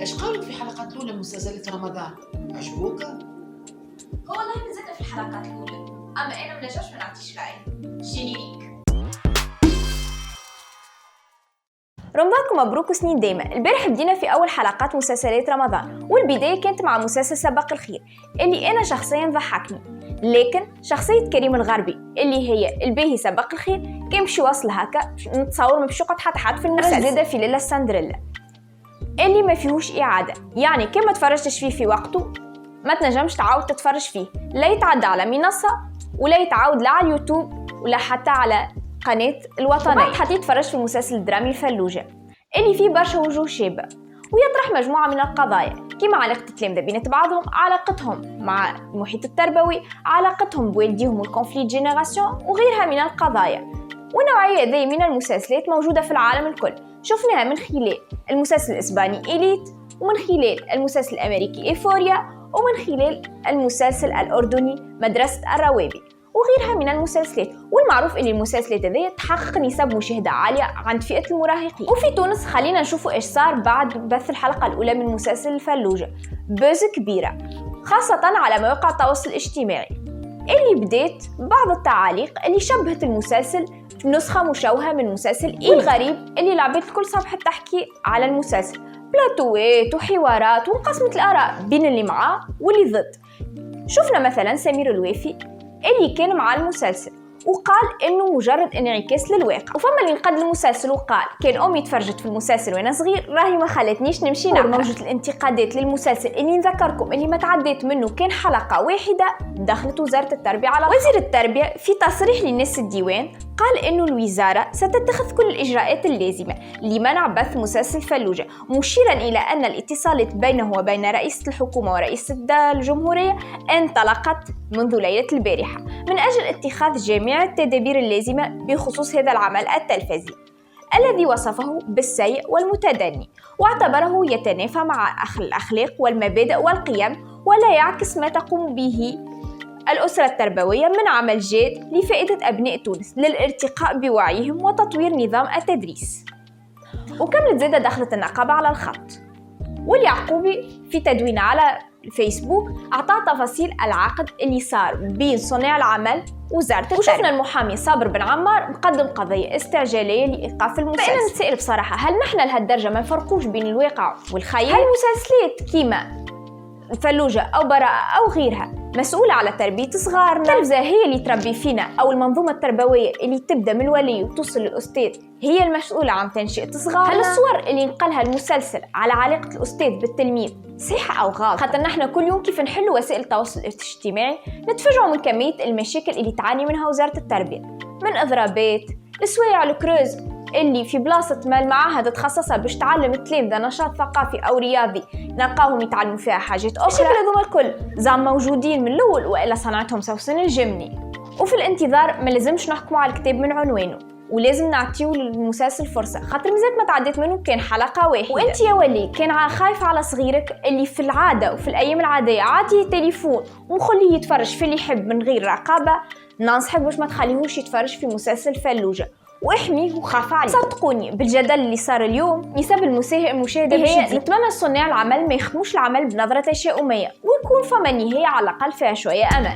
ايش قالوا في حلقات الاولى من مسلسلات رمضان؟ عجبوك؟ هو والله نزلنا في الحلقات الاولى، اما انا منجمش ما نعطيش رايي. جينيريك. رمضانكم مبروك وسنين دايما. البارح بدينا في اول حلقات مسلسلات رمضان، والبدايه كانت مع مسلسل سباق الخير اللي انا شخصيا ضحكني، لكن شخصيه كريم الغربي اللي هي الباهي سباق الخير كان باش يوصل هكا نتصور ما باش يقعد حتى حد في المسلسل. زاده في ليلة سندريلا اللي ما فيهوش اعاده، يعني كان ما تفرجتش فيه في وقته ما تنجمش تعاود تتفرج فيه، لا يتعدى على منصه ولا يتعاود لا على اليوتيوب ولا حتى على قناة الوطنية. وبعد حتى تفرجت في المسلسل الدرامي الفلوجة اللي فيه برشا وجوه شابة ويطرح مجموعة من القضايا كما علاقة التلامذة بين بعضهم، علاقتهم مع المحيط التربوي، علاقتهم بوالديهم والكونفليت جينيراسيون وغيرها من القضايا. ونوعية ذي من المسلسلات موجودة في العالم الكل، شفناها من خلال المسلسل الإسباني إليت، ومن خلال المسلسل الأمريكي إيفوريا، ومن خلال المسلسل الأردني مدرسة الروابي وغيرها من المسلسلات. والمعروف ان المسلسلات هذه تحقق نسب مشاهده عاليه عند فئه المراهقين. وفي تونس خلينا نشوفوا ايش صار بعد بث الحلقه الاولى من مسلسل الفلوجه، بوز كبيره خاصه على مواقع التواصل الاجتماعي اللي بدات بعض التعاليق اللي شبهت المسلسل في نسخه مشوهه من مسلسل والغريب اللي لعبت الكل صبحت تحكي على المسلسل، بلاتوات وحوارات وانقسمت الاراء بين اللي معاه واللي ضد. شفنا مثلا سمير الوافي اللي كان مع المسلسل وقال انه مجرد انعكاس للواقع، وفما اللي نقد المسلسل وقال كان امي تفرجت في المسلسل وانا صغير راهي ما خلتنيش نمشي نعمل. موجة الانتقادات للمسلسل اللي نذكركم اللي ما تعديت منه كان حلقه واحده، دخلت وزاره التربيه على وزير التربيه في تصريح للناس الديوان قال انه الوزاره ستتخذ كل الاجراءات اللازمه لمنع بث مسلسل فلوجه، مشيرا الى ان الاتصالات بينه وبين رئيسه الحكومه ورئيسه الجمهوريه انطلقت منذ ليله البارحه من اجل اتخاذ جميع التدابير اللازمه بخصوص هذا العمل التلفزي الذي وصفه بالسيء والمتدني، واعتبره يتنافى مع الاخلاق والمبادئ والقيم ولا يعكس ما تقوم به الأسرة التربوية من عمل جاد لفائدة أبناء تونس للارتقاء بوعيهم وتطوير نظام التدريس. وكملت زادة دخلت النقابة على الخط، واليعقوبي في تدوين على الفيسبوك أعطى تفاصيل العقد اللي صار بين صناع العمل وزارة التربية. وشفنا المحامي صابر بن عمار مقدم قضية استعجالية لإيقاف المسلسل. فأنا نتسائل بصراحة، هل نحن لهالدرجة ما نفرقوش بين الواقع والخيال؟ هل المسلسلات كيما الفلوجة أو براءة أو غيرها مسؤولة على تربية صغارنا؟ التلفزة هي اللي تربي فينا، أو المنظومة التربوية اللي تبدأ من الولي وتوصل للأستاذ هي المسؤولة عن تنشئة صغارنا؟ هل الصور اللي نقلها المسلسل على علاقة الأستاذ بالتلميذ صحيحة أو غلط؟ خاطر نحن كل يوم كيف نحل وسائل التواصل الاجتماعي نتفاجئوا من كمية المشاكل اللي تعاني منها وزارة التربية، من إضرابات لسوايع الكروز اللي في بلاصة ما المعاهد تخصصها باش تعلم التلامذة نشاط ثقافي أو رياضي نلقاهم يتعلموا فيها حاجات أخرى. هذوما الكل زعما موجودين من الأول وإلا صنعتهم سوسن الجمني. وفي الانتظار ما لازمش نحكموا على الكتاب من عنوانه، ولازم نعطيو للمسلسل فرصة، خاطر مازالت ما تعديت منه كان حلقة واحدة. وانت يا ولي كان خايف على صغيرك اللي في العادة وفي الأيام العادية عادي تليفون وخليه يتفرج في اللي يحب من غير رقابة، ننصحك باش ما تخليهوش يتفرج في مسلسل فلوجة واحميه وخاف عليه. صدقوني بالجدل اللي صار اليوم نسب المشاهدة هي نتمنى صناع العمل ما يخموش العمل بنظرة تشاؤمية ويكون فما نهاية على الأقل فيها شوية أمان.